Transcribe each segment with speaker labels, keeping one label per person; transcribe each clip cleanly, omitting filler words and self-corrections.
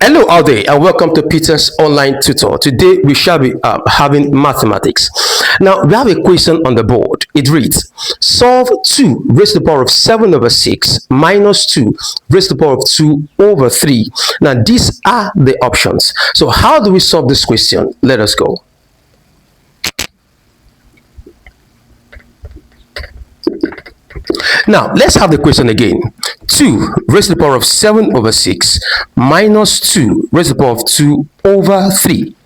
Speaker 1: Hello out there and welcome to Peter's online tutor. Today we shall be having mathematics. Now we have a question on the board. It reads, solve 2 raised to the power of 7 over 6 minus 2 raised to the power of 2 over 3. Now these are the options. So how do we solve this question? Let us go. Now let's have the question again. 2 raised to the power of 7 over 6 minus 2 raised to the power of 2 over 3.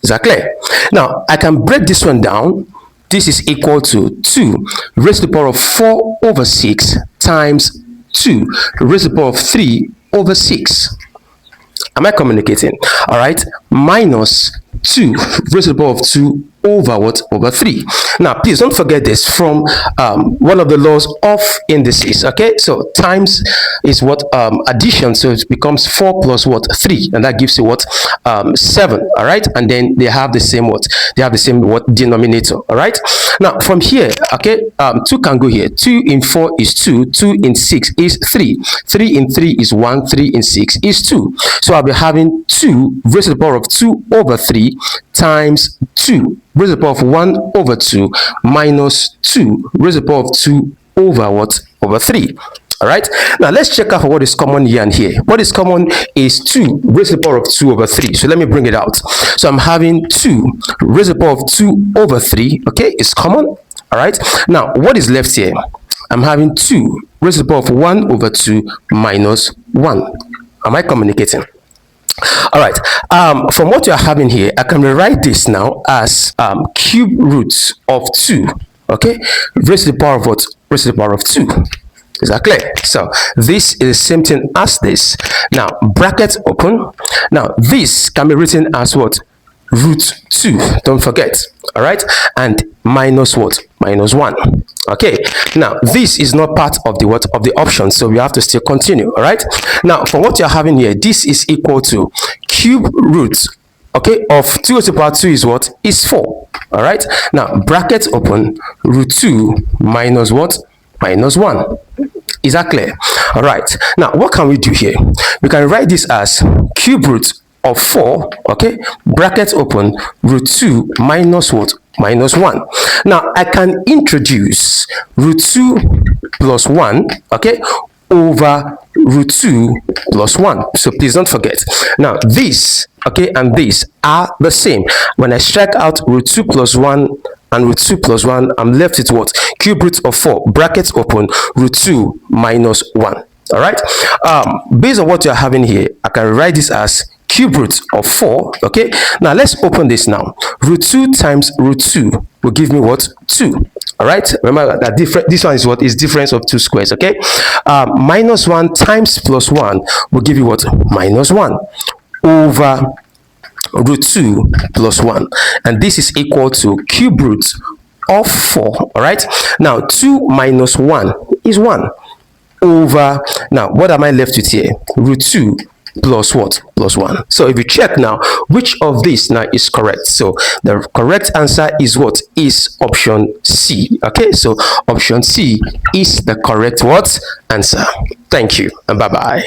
Speaker 1: Is that clear? Now I can break this one down. This is equal to 2 raised to the power of 4 over 6 times 2 raised to the power of 3 over 6. Am I communicating? All right, minus 2 raised to the power of 2 over what? Over 3. Now please don't forget this from one of the laws of indices. Okay, so times is what? Addition, so it becomes 4 plus what? 3, and that gives you what? 7. All right, and then they have the same what? They have the same what? Denominator. All right, now from here, okay, 2 can go here. 2 in 4 is 2, 2 in 6 is 3, 3 in 3 is 1, 3 in 6 is 2. So I'll be having 2 raised to the power of 2 over 3 times 2 raised to the power of 1 over 2 minus 2 raised to the power of 2 over what? Over 3. All right, now let's check out for what is common here and here. What is common is 2 raised to the power of 2 over 3. So let me bring it out. So I'm having 2 raised to the power of 2 over 3. Okay, it's common. All right, now what is left here? I'm having 2 raised to the power of 1 over 2 minus 1. Am I communicating? All right, from what you're having here, I can rewrite this now as cube roots of 2, okay, raised to the power of what? Raised to the power of 2. Is that clear? So this is the same thing as this. Now bracket open. Now this can be written as what? Root 2, don't forget. All right, and minus what? Minus 1. Okay, now this is not part of the what? Of the option, so we have to still continue. All right, now for what you're having here, this is equal to cube root, okay, of 2 to the power 2 is what? Is 4. All right, now bracket open, root 2 minus what? Minus 1. Is that clear? All right, now what can we do here? We can write this as cube root of 4, okay, bracket open, root 2 minus what? Minus 1. Now I can introduce root 2 plus 1, okay, over root 2 plus 1. So please don't forget. Now this, okay, and this are the same. When I strike out root 2 plus 1 and root 2 plus 1, I'm left with what? Cube root of 4, brackets open, root 2 minus 1. All right, based on what you're having here, I can write this as cube root of 4. Okay, now let's open this now. Root 2 times root 2 will give me what? 2. All right, remember that this one is what? Is difference of 2 squares. Okay, minus 1 times plus 1 will give you what? Minus 1 over root 2 plus 1, and this is equal to cube root of 4. All right, now 2 minus 1 is 1 over, now what am I left with here? Root 2 plus what? Plus 1. So if you check now, which of these now is correct? So the correct answer is what? Is option C. Okay, so option C is the correct what? Answer. Thank you and bye bye.